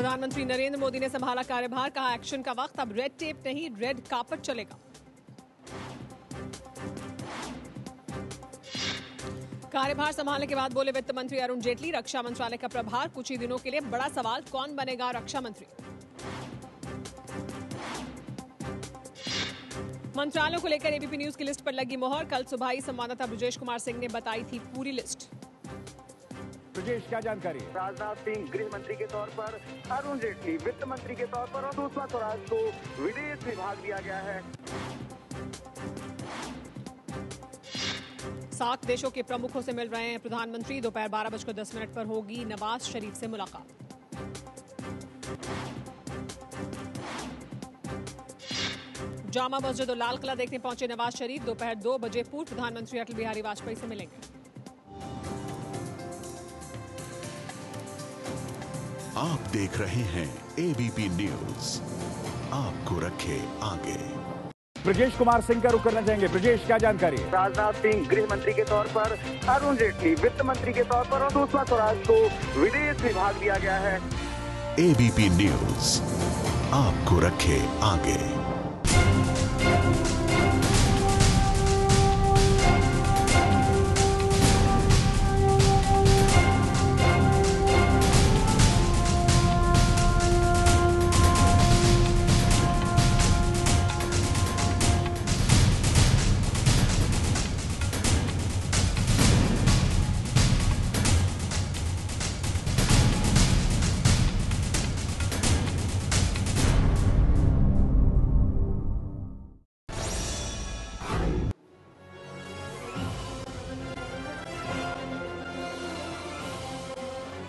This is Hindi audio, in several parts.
प्रधानमंत्री नरेंद्र मोदी ने संभाला कार्यभार, कहा एक्शन का वक्त अब रेड टेप नहीं रेड कार्पेट चलेगा। कार्यभार संभालने के बाद बोले वित्त मंत्री अरुण जेटली, रक्षा मंत्रालय का प्रभार कुछ ही दिनों के लिए बड़ा सवाल, कौन बनेगा रक्षा मंत्री। मंत्रालयों को लेकर एबीपी न्यूज की लिस्ट पर लगी मोहर, कल सुबह ही संवाददाता ब्रजेश कुमार सिंह ने बताई थी पूरी लिस्ट। ब्रजेश, क्या जानकारी? राजनाथ सिंह गृह मंत्री के तौर पर, अरुण जेटली वित्त मंत्री के तौर पर और सुषमा स्वराज को विदेश विभाग दिया गया है। सार्क देशों के प्रमुखों से मिल रहे हैं प्रधानमंत्री, दोपहर 12:10 पर होगी नवाज शरीफ से मुलाकात। जामा मस्जिद और लाल किला देखने पहुंचे नवाज शरीफ, दोपहर 2 बजे पूर्व प्रधानमंत्री अटल बिहारी वाजपेयी से मिलेंगे। आप देख रहे हैं एबीपी न्यूज, आपको रखे आगे। ब्रजेश कुमार सिंह का रुख करना चाहेंगे। ब्रजेश, क्या जानकारी? राजनाथ सिंह गृह मंत्री के तौर पर, अरुण जेटली वित्त मंत्री के तौर पर और सुषमा स्वराज को विदेश विभाग दिया गया है। एबीपी न्यूज, आपको रखे आगे।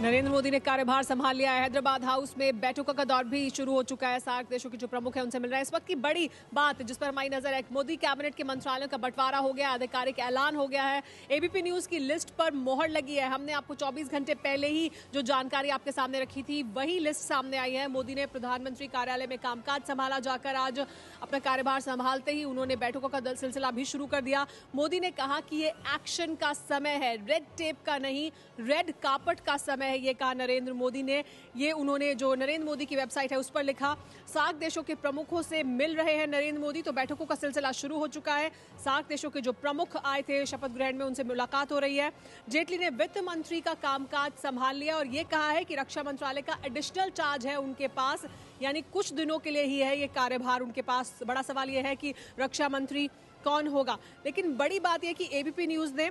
नरेंद्र मोदी ने कार्यभार संभाल लिया है। हैदराबाद हाउस में बैठकों का दौर भी शुरू हो चुका है। सार्क देशों के जो प्रमुख हैं उनसे मिल रहे हैं। इस वक्त की बड़ी बात जिस पर हमारी नजर है, मोदी कैबिनेट के मंत्रालयों का बंटवारा हो गया, आधिकारिक ऐलान हो गया है। एबीपी न्यूज की लिस्ट पर मोहर लगी है। हमने आपको 24 घंटे पहले ही जो जानकारी आपके सामने रखी थी वही लिस्ट सामने आई है। मोदी ने प्रधानमंत्री कार्यालय में कामकाज संभाला, जाकर आज अपना कार्यभार संभालते ही उन्होंने बैठकों का सिलसिला भी शुरू कर दिया। मोदी ने कहा कि ये एक्शन का समय है, रेड टेप का नहीं, रेड कार्पेट का समय है, ये कहा नरेंद्र मोदी ने। ये उन्होंने जो नरेंद्र मोदी की वेबसाइट है उस पर लिखा। सार्क देशों के प्रमुखों से मिल रहे हैं नरेंद्र मोदी, तो बैठकों का सिलसिला शुरू हो चुका है। सार्क देशों के जो प्रमुख आए थे शपथ ग्रहण में, उनसे मुलाकात हो रही है। जेटली ने वित्त मंत्री का कामकाज संभाल लिया और ये कहा है कि रक्षा मंत्रालय का एडिशनल चार्ज है उनके पास, यानी कुछ दिनों के लिए ही है ये कार्यभार उनके पास। बड़ा सवाल यह है कि रक्षा मंत्री कौन होगा। लेकिन बड़ी बात यह कि एबीपी न्यूज ने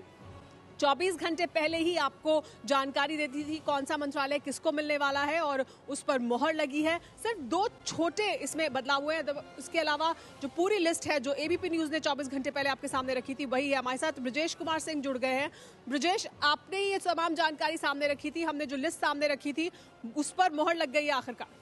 24 घंटे पहले ही आपको जानकारी देती थी कौन सा मंत्रालय किसको मिलने वाला है और उस पर मोहर लगी है। सिर्फ 2 छोटे इसमें बदलाव हुए हैं। इसके अलावा जो पूरी लिस्ट है जो एबीपी न्यूज ने 24 घंटे पहले आपके सामने रखी थी वही है। हमारे साथ ब्रजेश कुमार सिंह जुड़ गए हैं। ब्रजेश, आपने ये तमाम जानकारी सामने रखी थी, हमने जो लिस्ट सामने रखी थी उस पर मोहर लग गई है आखिरकार।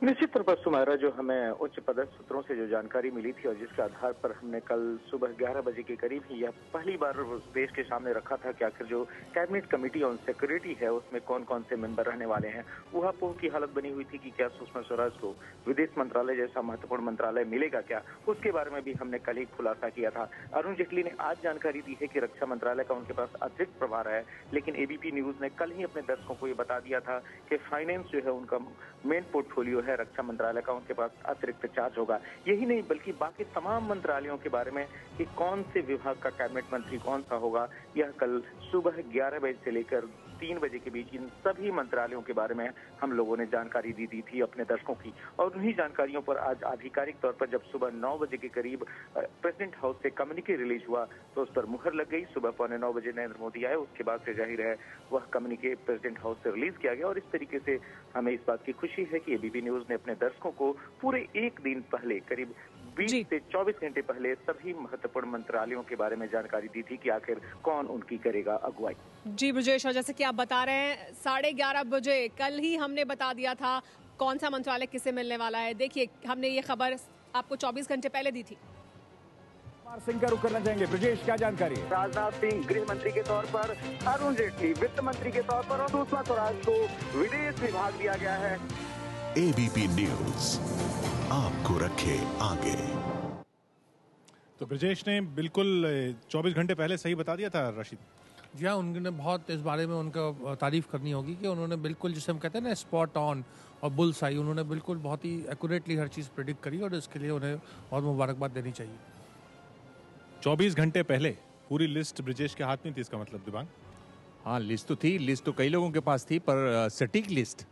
निश्चित तौर पर सुमायरा, जो हमें उच्च पदस्थ सूत्रों से जो जानकारी मिली थी और जिसके आधार पर हमने कल सुबह 11 बजे के करीब ही यह पहली बार देश के सामने रखा था कि आखिर जो कैबिनेट कमेटी ऑन सिक्योरिटी है उसमें कौन कौन से मेंबर रहने वाले हैं। ऊहापोह की हालत बनी हुई थी कि क्या सुषमा स्वराज को विदेश मंत्रालय जैसा महत्वपूर्ण मंत्रालय मिलेगा क्या, उसके बारे में भी हमने कल ही खुलासा किया था। अरुण जेटली ने आज जानकारी दी है कि रक्षा मंत्रालय का उनके पास अतिरिक्त प्रभार है, लेकिन एबीपी न्यूज ने कल ही अपने दर्शकों को ये बता दिया था कि फाइनेंस जो है उनका मेन पोर्टफोलियो है, रक्षा मंत्रालय का उनके पास अतिरिक्त चार्ज होगा। यही नहीं बल्कि बाकी तमाम मंत्रालयों के बारे में कि कौन से विभाग का कैबिनेट मंत्री कौन सा होगा, यह कल सुबह 11 बजे से लेकर 3 बजे के बीच इन सभी मंत्रालयों के बारे में हम लोगों ने जानकारी दी थी अपने दर्शकों की। और उन्हीं जानकारियों पर आज आधिकारिक तौर पर जब सुबह 9 बजे के करीब प्रेसिडेंट हाउस से कम्युनिके रिलीज हुआ तो उस पर मुहर लग गई। सुबह 8:45 बजे नरेंद्र मोदी आए, उसके बाद से जाहिर है वह कम्युनिके प्रेसिडेंट हाउस से रिलीज किया गया। और इस तरीके से हमें इस बात की खुशी है कि एबीपी न्यूज ने अपने दर्शकों को पूरे एक दिन पहले, करीब 20 से 24 घंटे पहले सभी महत्वपूर्ण मंत्रालयों के बारे में जानकारी दी थी कि आखिर कौन उनकी करेगा अगुवाई। जी ब्रजेश, और जैसे कि आप बता रहे हैं 11:30 बजे कल ही हमने बता दिया था कौन सा मंत्रालय किसे मिलने वाला है। देखिए, हमने ये खबर आपको 24 घंटे पहले दी थी। कुमार सिंह का रुख करना चाहेंगे। ब्रजेश, क्या जानकारी? राजनाथ सिंह गृह मंत्री के तौर पर, अरुण जेटली वित्त मंत्री के तौर पर और सुषमा स्वराज को विदेश विभाग दिया गया है। एबीपी न्यूज, आपको रखे आगे। तो ब्रजेश ने बिल्कुल 24 घंटे पहले सही बता दिया था रशीद। जी हाँ, उन्होंने बहुत इस बारे में उनका तारीफ़ करनी होगी कि उन्होंने बिल्कुल, जिसे हम कहते हैं ना, स्पॉट ऑन और बुल्स आई, उन्होंने बिल्कुल बहुत ही एक्यूरेटली हर चीज़ प्रेडिक्ट करी और इसके लिए उन्हें बहुत मुबारकबाद देनी चाहिए। 24 घंटे पहले पूरी लिस्ट ब्रिजेश के हाथ में थी, इसका मतलब दिबांग? हाँ, लिस्ट तो थी, लिस्ट तो कई लोगों के पास थी, पर सटीक लिस्ट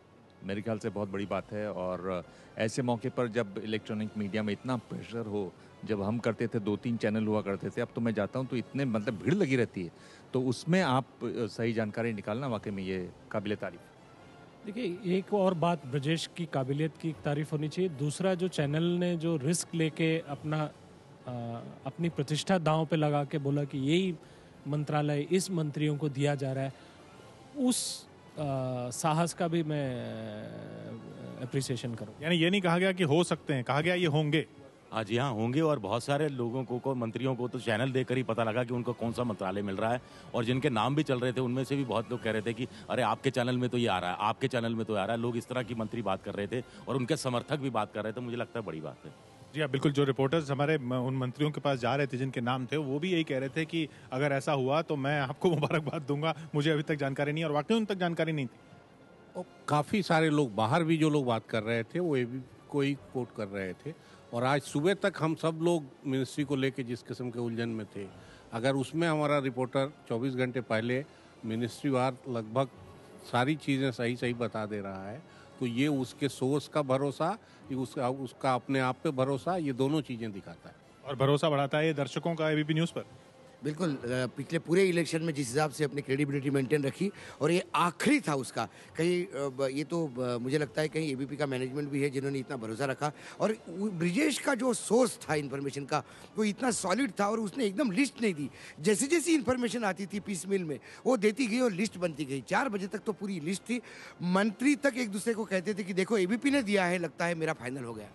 मेरे ख्याल से बहुत बड़ी बात है। और ऐसे मौके पर जब इलेक्ट्रॉनिक मीडिया में इतना प्रेशर हो, जब हम करते थे 2-3 चैनल हुआ करते थे, अब तो मैं जाता हूँ तो इतने मतलब भीड़ लगी रहती है, तो उसमें आप सही जानकारी निकालना वाकई में ये काबिल तारीफ। देखिए, एक और बात ब्रजेश की काबिलियत की तारीफ होनी चाहिए। दूसरा, जो चैनल ने जो रिस्क लेके अपनी प्रतिष्ठा दांव पे लगा के बोला कि यही मंत्रालय इस मंत्रियों को दिया जा रहा है, उस साहस का भी मैं अप्रिसिएशन करूँ। यानी ये नहीं कहा गया कि हो सकते हैं, कहा गया ये होंगे। हाँ जी हाँ, होंगे। और बहुत सारे लोगों को मंत्रियों को तो चैनल देखकर ही पता लगा कि उनको कौन सा मंत्रालय मिल रहा है, और जिनके नाम भी चल रहे थे उनमें से भी बहुत लोग कह रहे थे कि अरे आपके चैनल में तो ये आ रहा है, आपके चैनल में तो आ रहा है। लोग इस तरह की मंत्री बात कर रहे थे और उनके समर्थक भी बात कर रहे थे। मुझे लगता है बड़ी बात है। जी हाँ, बिल्कुल। जो रिपोर्टर्स हमारे उन मंत्रियों के पास जा रहे थे जिनके नाम थे, वो भी यही कह रहे थे कि अगर ऐसा हुआ तो मैं आपको मुबारकबाद दूंगा, मुझे अभी तक जानकारी नहीं है। और वाकई उन तक जानकारी नहीं थी। और काफ़ी सारे लोग बाहर भी जो लोग बात कर रहे थे वो ये भी कोई कोट कर रहे थे। और आज सुबह तक हम सब लोग मिनिस्ट्री को लेके जिस किस्म के उलझन में थे, अगर उसमें हमारा रिपोर्टर 24 घंटे पहले मिनिस्ट्री वार लगभग सारी चीज़ें सही सही बता दे रहा है, तो ये उसके सोर्स का भरोसा, ये उसका अपने आप पे भरोसा, ये दोनों चीज़ें दिखाता है। और भरोसा बढ़ाता है ये दर्शकों का एबीपी न्यूज़ पर। बिल्कुल। पिछले पूरे इलेक्शन में जिस हिसाब से अपनी क्रेडिबिलिटी मेंटेन रखी, और ये आखिरी था उसका, कहीं ये तो मुझे लगता है कहीं एबीपी का मैनेजमेंट भी है जिन्होंने इतना भरोसा रखा। और ब्रिजेश का जो सोर्स था इन्फॉर्मेशन का, वो इतना सॉलिड था, और उसने एकदम लिस्ट नहीं दी। जैसे जैसी इन्फॉर्मेशन आती थी पीस मिल में, वो देती गई और लिस्ट बनती गई। 4 बजे तक तो पूरी लिस्ट थी। मंत्री तक एक दूसरे को कहते थे कि देखो एबीपी ने दिया है, लगता है मेरा फाइनल हो गया।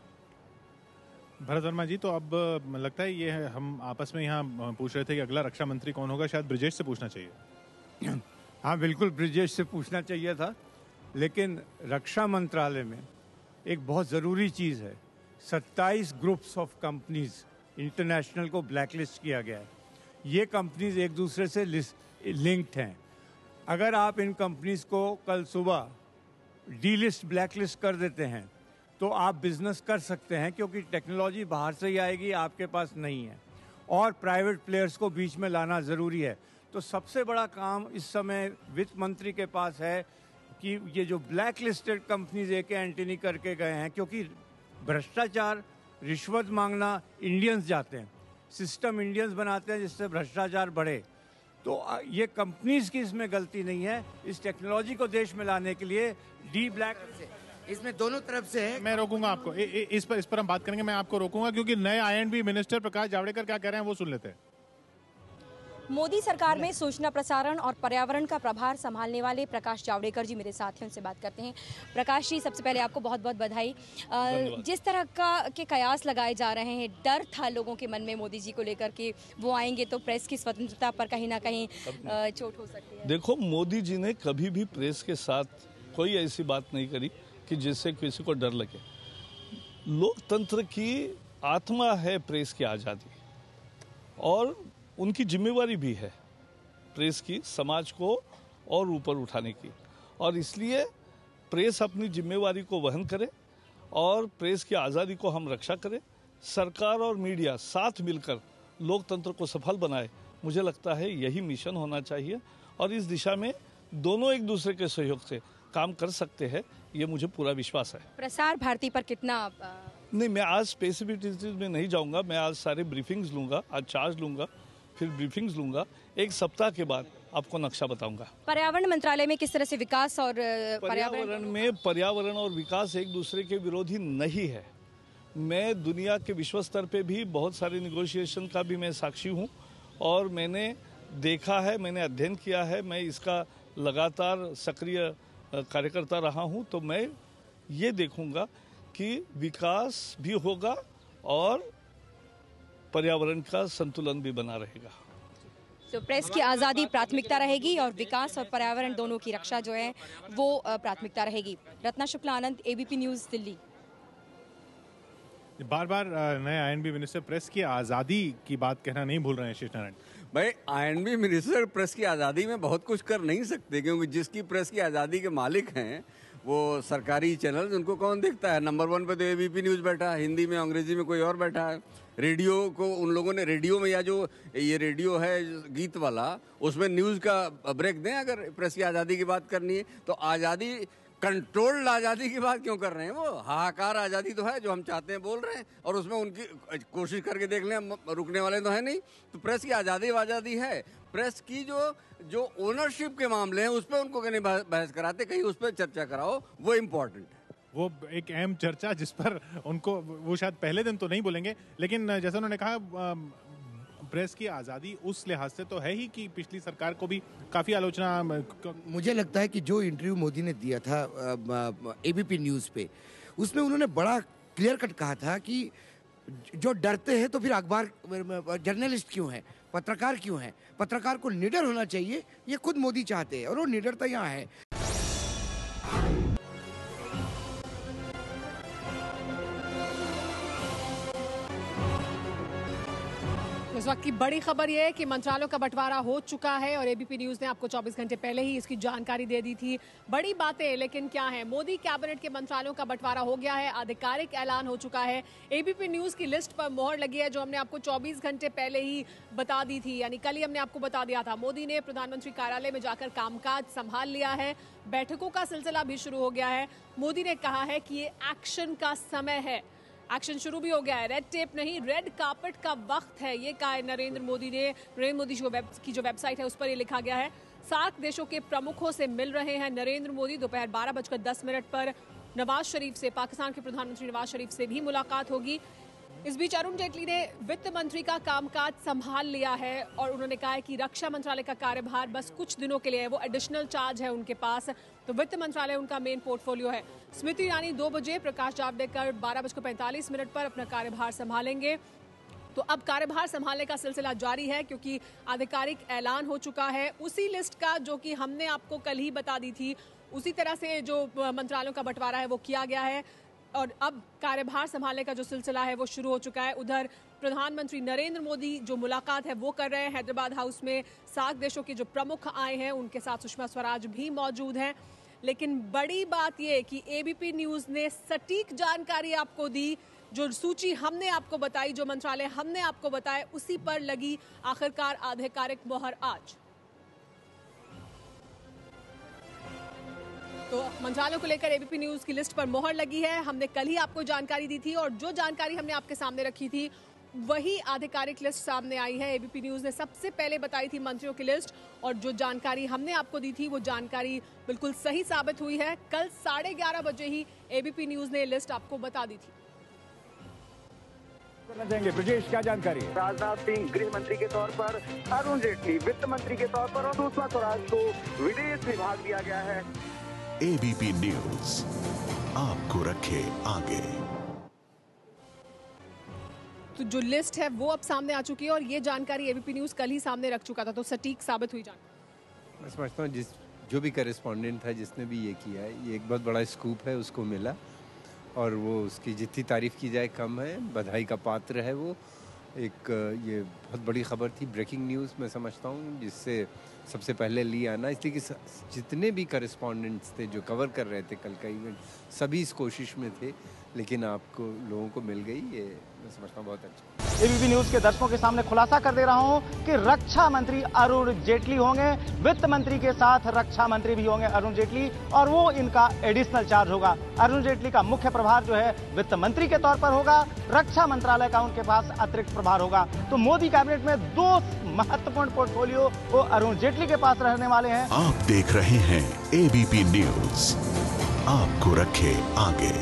भरत वर्मा जी, तो अब लगता है ये हम आपस में यहाँ पूछ रहे थे कि अगला रक्षा मंत्री कौन होगा, शायद ब्रिजेश से पूछना चाहिए। हाँ बिल्कुल, ब्रिजेश से पूछना चाहिए था। लेकिन रक्षा मंत्रालय में एक बहुत ज़रूरी चीज़ है, 27 ग्रुप्स ऑफ कंपनीज इंटरनेशनल को ब्लैकलिस्ट किया गया है। ये कंपनीज एक दूसरे से लिंक्ड हैं। अगर आप इन कंपनीज को कल सुबह डीलिस्ट ब्लैकलिस्ट कर देते हैं तो आप बिजनेस कर सकते हैं, क्योंकि टेक्नोलॉजी बाहर से ही आएगी, आपके पास नहीं है, और प्राइवेट प्लेयर्स को बीच में लाना ज़रूरी है। तो सबसे बड़ा काम इस समय वित्त मंत्री के पास है कि ये जो ब्लैक लिस्टेड कंपनीज एक एंटिनी करके गए हैं, क्योंकि भ्रष्टाचार, रिश्वत मांगना इंडियंस जाते हैं, सिस्टम इंडियंस बनाते हैं जिससे भ्रष्टाचार बढ़े। तो ये कंपनीज की इसमें गलती नहीं है। इस टेक्नोलॉजी को देश में लाने के लिए इसमें दोनों तरफ से है। मैं रोकूंगा आपको, इस पर हम बात करेंगे। मैं आपको रोकूंगा क्योंकि नए आईएनबी मिनिस्टर प्रकाश जावड़ेकर क्या कह रहे हैं वो सुन लेते हैं। मोदी सरकार में सूचना प्रसारण और पर्यावरण का प्रभार संभालने वाले प्रकाश जावड़ेकर जी मेरे साथ हैं, उनसे बात करते हैं। प्रकाश जी, सबसे पहले आपको बहुत बहुत बधाई। जिस तरह के कयास लगाए जा रहे हैं, डर था लोगों के मन में मोदी जी को लेकर के वो आएंगे तो प्रेस की स्वतंत्रता पर कहीं ना कहीं चोट हो सकती है। देखो, मोदी जी ने कभी भी प्रेस के साथ कोई ऐसी बात नहीं करी कि जिससे किसी को डर लगे। लोकतंत्र की आत्मा है प्रेस की आज़ादी, और उनकी जिम्मेवारी भी है प्रेस की समाज को और ऊपर उठाने की, और इसलिए प्रेस अपनी जिम्मेवारी को वहन करे और प्रेस की आज़ादी को हम रक्षा करें। सरकार और मीडिया साथ मिलकर लोकतंत्र को सफल बनाए, मुझे लगता है यही मिशन होना चाहिए, और इस दिशा में दोनों एक दूसरे के सहयोग से काम कर सकते हैं, ये मुझे पूरा विश्वास है। प्रसार भारती पर कितना नहीं, मैं आज स्पेसिफिक में नहीं जाऊंगा। मैं आज सारे ब्रीफिंग्स लूंगा, आज चार्ज लूंगा, फिर ब्रीफिंग्स लूंगा। 1 सप्ताह के बाद आपको नक्शा बताऊंगा। पर्यावरण मंत्रालय में किस तरह से विकास और पर्यावरण और विकास एक दूसरे के विरोधी नहीं है। मैं दुनिया के विश्व स्तर पे भी बहुत सारे निगोशिएशन का भी मैं साक्षी हूँ, और मैंने देखा है, मैंने अध्ययन किया है, मैं इसका लगातार सक्रिय कार्यकर्ता रहा हूं। तो मैं ये देखूंगा कि विकास भी होगा और पर्यावरण का संतुलन भी बना रहेगा। तो प्रेस की आज़ादी प्राथमिकता रहेगी और विकास और पर्यावरण दोनों की रक्षा जो है वो प्राथमिकता रहेगी। रत्ना शुक्ला आनंद, एबीपी न्यूज़, दिल्ली। बार बार नए आईएनबी मिनिस्टर प्रेस की आज़ादी की बात कहना नहीं भूल रहे हैं शेष नारायण। भाई INB मिनिस्टर प्रेस की आज़ादी में बहुत कुछ कर नहीं सकते, क्योंकि जिसकी प्रेस की आज़ादी के मालिक हैं वो सरकारी चैनल, उनको कौन देखता है? नंबर 1 पे तो ABP न्यूज़ बैठा है, हिंदी में अंग्रेजी में कोई और बैठा है। रेडियो को उन लोगों ने, रेडियो में या जो ये रेडियो है गीत वाला, उसमें न्यूज़ का ब्रेक दें अगर प्रेस की आज़ादी की बात करनी है तो। आज़ादी, कंट्रोल्ड आज़ादी की बात क्यों कर रहे हैं? वो हाहाकार आज़ादी तो है जो हम चाहते हैं बोल रहे हैं, और उसमें उनकी कोशिश करके देख लें, रुकने वाले तो है नहीं। तो प्रेस की आज़ादी है। प्रेस की जो ओनरशिप के मामले हैं उस पर उनको कहीं बहस कराते, कहीं उस पर चर्चा कराओ, वो इम्पोर्टेंट है। वो एक अहम चर्चा जिस पर उनको, वो शायद पहले दिन तो नहीं बोलेंगे, लेकिन जैसा उन्होंने कहा प्रेस की आज़ादी उस लिहाज से तो है ही कि पिछली सरकार को भी काफ़ी आलोचना। मुझे लगता है कि जो इंटरव्यू मोदी ने दिया था ABP न्यूज़ पे, उसमें उन्होंने बड़ा क्लियर कट कहा था कि जो डरते हैं तो फिर अखबार जर्नलिस्ट क्यों है, पत्रकार क्यों है? पत्रकार को निडर होना चाहिए, ये खुद मोदी चाहते हैं और वो निडरता यहाँ है। इस वक्त की बड़ी खबर यह है कि मंत्रालयों का बंटवारा हो चुका है और ABP न्यूज़ ने आपको 24 घंटे पहले ही इसकी जानकारी दे दी थी। बड़ी बातें लेकिन क्या है, मोदी कैबिनेट के मंत्रालयों का बंटवारा हो गया है, आधिकारिक ऐलान हो चुका है। ABP न्यूज़ की लिस्ट पर मोहर लगी है जो हमने आपको 24 घंटे पहले ही बता दी थी, यानी कल ही हमने आपको बता दिया था। मोदी ने प्रधानमंत्री कार्यालय में जाकर कामकाज संभाल लिया है, बैठकों का सिलसिला भी शुरू हो गया है। मोदी ने कहा है कि ये एक्शन का समय है, एक्शन शुरू भी हो गया है, रेड टेप नहीं रेड कार्पेट का वक्त है, ये कहा है नरेंद्र मोदी ने। नरेंद्र मोदी की जो वेबसाइट है उस पर ये लिखा गया है। सार्क देशों के प्रमुखों से मिल रहे हैं नरेंद्र मोदी। दोपहर 12:10 पर नवाज शरीफ से, पाकिस्तान के प्रधानमंत्री नवाज शरीफ से भी मुलाकात होगी। इस बीच अरुण जेटली ने वित्त मंत्री का कामकाज संभाल लिया है और उन्होंने कहा है कि रक्षा मंत्रालय का कार्यभार बस कुछ दिनों के लिए है, वो एडिशनल चार्ज है उनके पास, तो वित्त मंत्रालय उनका मेन पोर्टफोलियो है। स्मृति ईरानी 2 बजे, प्रकाश जावड़ेकर 12:45 पर अपना कार्यभार संभालेंगे। तो अब कार्यभार संभालने का सिलसिला जारी है क्योंकि आधिकारिक ऐलान हो चुका है उसी लिस्ट का जो कि हमने आपको कल ही बता दी थी। उसी तरह से जो मंत्रालयों का बंटवारा है वो किया गया है और अब कार्यभार संभालने का जो सिलसिला है वो शुरू हो चुका है। उधर प्रधानमंत्री नरेंद्र मोदी जो मुलाकात है वो कर रहे हैं हैदराबाद हाउस में। सार्क देशों के जो प्रमुख आए हैं उनके साथ सुषमा स्वराज भी मौजूद हैं। लेकिन बड़ी बात ये कि ABP न्यूज़ ने सटीक जानकारी आपको दी, जो सूची हमने आपको बताई, जो मंत्रालय हमने आपको बताए, उसी पर लगी आखिरकार आधिकारिक मोहर आज। तो मंत्रालयों को लेकर ABP न्यूज़ की लिस्ट पर मोहर लगी है। हमने कल ही आपको जानकारी दी थी और जो जानकारी हमने आपके सामने रखी थी वही आधिकारिक लिस्ट सामने आई है। ABP न्यूज़ ने सबसे पहले बताई थी मंत्रियों की लिस्ट और जो जानकारी हमने आपको दी थी वो जानकारी बिल्कुल सही साबित हुई है। कल 11:30 बजे ही ABP न्यूज़ ने लिस्ट आपको बता दी थी। करना चाहेंगे ब्रजेश, क्या जानकारी है? राजनाथ सिंह गृह मंत्री के तौर पर, अरुण जेटली वित्त मंत्री के तौर पर और सुषमा स्वराज को विदेश विभाग दिया गया है। ABP न्यूज़ आपको रखे आगे। तो जो लिस्ट है वो अब सामने आ चुकी है और ये जानकारी ABP न्यूज़ कल ही सामने रख चुका था, तो सटीक साबित हुई जानकारी। मैं समझता हूँ जो भी करेस्पॉन्डेंट था जिसने भी ये किया है, ये एक बहुत बड़ा स्कूप है, उसको मिला और वो उसकी जितनी तारीफ की जाए कम है, बधाई का पात्र है। वो एक ये बहुत बड़ी खबर थी, ब्रेकिंग न्यूज़ मैं समझता हूँ, जिससे सबसे पहले ली आना, इसलिए कि जितने भी करेस्पॉन्डेंट्स थे जो कवर कर रहे थे कल का इवेंट, सभी इस कोशिश में थे, लेकिन आपको लोगों को मिल गई, ये मैं समझता हूँ बहुत अच्छा। ABP न्यूज़ के दर्शकों के सामने खुलासा कर दे रहा हूं कि रक्षा मंत्री अरुण जेटली होंगे, वित्त मंत्री के साथ रक्षा मंत्री भी होंगे अरुण जेटली, और वो इनका एडिशनल चार्ज होगा। अरुण जेटली का मुख्य प्रभार जो है वित्त मंत्री के तौर पर होगा, रक्षा मंत्रालय का उनके पास अतिरिक्त प्रभार होगा। तो मोदी कैबिनेट में 2 महत्वपूर्ण पोर्टफोलियो वो अरुण जेटली के पास रहने वाले हैं। आप देख रहे हैं ABP न्यूज़, आपको रखे आगे।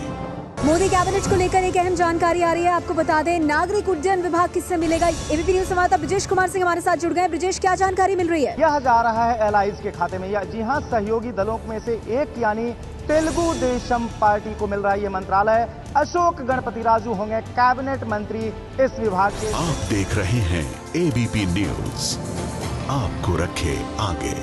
मोदी कैबिनेट को लेकर एक अहम जानकारी आ रही है, आपको बता दें नागरिक उड्डयन विभाग किससे मिलेगा। ABP न्यूज़ संवाददाता ब्रजेश कुमार सिंह हमारे साथ जुड़ गए। ब्रजेश, क्या जानकारी मिल रही है? यह जा रहा है LIs के खाते में, या जी हाँ, सहयोगी दलों में से एक यानी तेलुगु देशम पार्टी को मिल रहा है ये मंत्रालय। अशोक गणपति राजू होंगे कैबिनेट मंत्री इस विभाग के। आप देख रहे हैं ABP न्यूज़, आपको रखे आगे।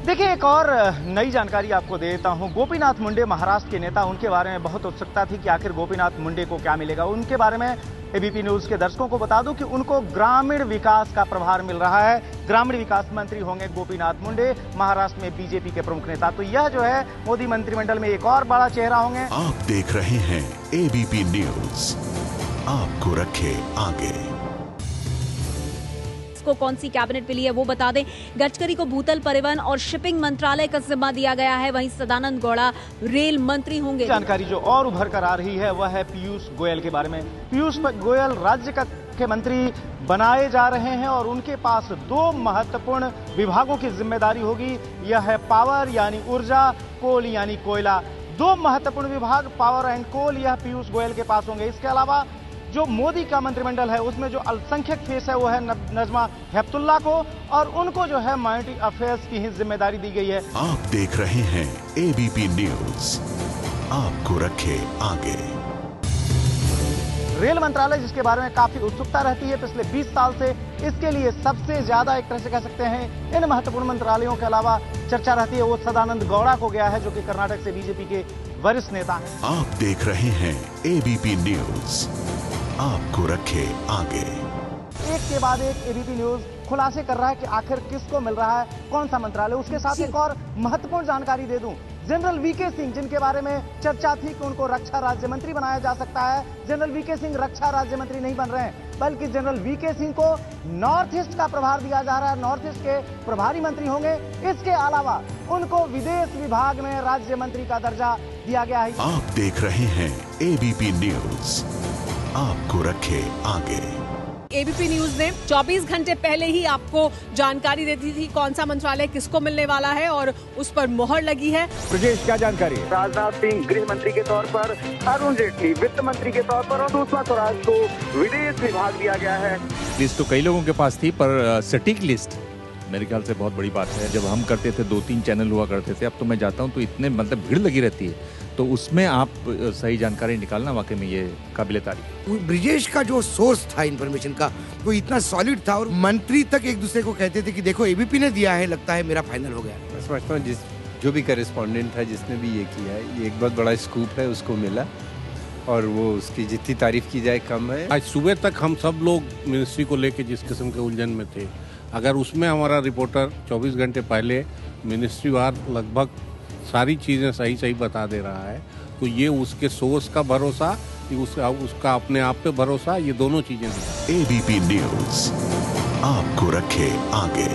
देखिए, एक और नई जानकारी आपको दे देता हूं। गोपीनाथ मुंडे महाराष्ट्र के नेता, उनके बारे में बहुत उत्सुकता थी कि आखिर गोपीनाथ मुंडे को क्या मिलेगा। उनके बारे में एबीपी न्यूज के दर्शकों को बता दूं कि उनको ग्रामीण विकास का प्रभार मिल रहा है। ग्रामीण विकास मंत्री होंगे गोपीनाथ मुंडे, महाराष्ट्र में बीजेपी के प्रमुख नेता। तो यह जो है मोदी मंत्रिमंडल में एक और बड़ा चेहरा होंगे। आप देख रहे हैं एबीपी न्यूज, आपको रखे आगे। को कौन सी कैबिनेट मिली है वो बता दें। गडकरी को भूतल परिवहन और शिपिंग मंत्रालय का जिम्मा दिया गया है। वहीं सदानंद गौड़ा रेल मंत्री होंगे। जानकारी जो और उभर कर आ रही है वह है पीयूष गोयल के बारे में। पीयूष गोयल राज्य का मुख्यमंत्री बनाए जा रहे हैं और उनके पास 2 महत्वपूर्ण विभागों की जिम्मेदारी होगी। यह है पावर यानी ऊर्जा, कोल यानी कोयला। 2 महत्वपूर्ण विभाग पावर एंड कोल, यह पीयूष गोयल के पास होंगे। इसके अलावा जो मोदी का मंत्रिमंडल है उसमें जो अल्पसंख्यक फेस है वो है नजमा हेपतुल्ला को, और उनको जो है माइनॉरिटी अफेयर्स की ही जिम्मेदारी दी गई है। आप देख रहे हैं एबीपी न्यूज, आपको रखे आगे। रेल मंत्रालय जिसके बारे में काफी उत्सुकता रहती है पिछले 20 साल से, इसके लिए सबसे ज्यादा एक तरह से कह सकते हैं इन महत्वपूर्ण मंत्रालयों के अलावा चर्चा रहती है वो सदानंद गौड़ा को गया है, जो कि कर्नाटक से बीजेपी के वरिष्ठ नेता हैं। आप देख रहे हैं एबीपी न्यूज, आपको रखे आगे। एक के बाद एक एबीपी न्यूज खुलासे कर रहा है कि आखिर किसको मिल रहा है कौन सा मंत्रालय। उसके साथ एक और महत्वपूर्ण जानकारी दे दूं। जनरल वीके सिंह, जिनके बारे में चर्चा थी कि उनको रक्षा राज्य मंत्री बनाया जा सकता है, जनरल वीके सिंह रक्षा राज्य मंत्री नहीं बन रहे हैं, बल्कि जनरल वीके सिंह को नॉर्थ ईस्ट का प्रभार दिया जा रहा है। नॉर्थ ईस्ट के प्रभारी मंत्री होंगे। इसके अलावा उनको विदेश विभाग में राज्य मंत्री का दर्जा दिया गया है। आप देख रहे हैं एबीपी न्यूज, आपको रखे आगे। एबीपी न्यूज ने 24 घंटे पहले ही आपको जानकारी देती थी कौन सा मंत्रालय किसको मिलने वाला है और उस पर मोहर लगी है। ब्रजेश, क्या जानकारी है? राजनाथ सिंह गृह मंत्री के तौर पर, अरुण जेटली वित्त मंत्री के तौर पर और सुषमा स्वराज को विदेश विभाग दिया गया है। लिस्ट तो कई लोगों के पास थी, पर सटीक लिस्ट मेरे ख्याल से बहुत बड़ी बात है। जब हम करते थे 2-3 चैनल हुआ करते थे, अब तो मैं जाता हूँ तो इतने मतलब भीड़ लगी रहती है, तो उसमें आप सही जानकारी निकालना वाकई में ये काबिले तारीफ। ब्रिजेश का जो सोर्स था इन्फॉर्मेशन का वो इतना सॉलिड था और मंत्री तक एक दूसरे को कहते थे कि देखो एबीपी ने दिया है, लगता है मेरा फाइनल हो गया। मैं समझता हूँ जो भी करेस्पॉन्डेंट था जिसने भी ये किया है, ये एक बहुत बड़ा स्कूप है, उसको मिला और वो उसकी जितनी तारीफ की जाए कम है। आज सुबह तक हम सब लोग मिनिस्ट्री को लेके जिस किस्म के उलझन में थे, अगर उसमें हमारा रिपोर्टर 24 घंटे पहले मिनिस्ट्री वार लगभग सारी चीज़ें सही बता दे रहा है, तो ये उसके सोर्स का भरोसा, उसका अपने आप पे भरोसा, ये दोनों चीज़ें। एबीपी न्यूज, आपको रखे आगे।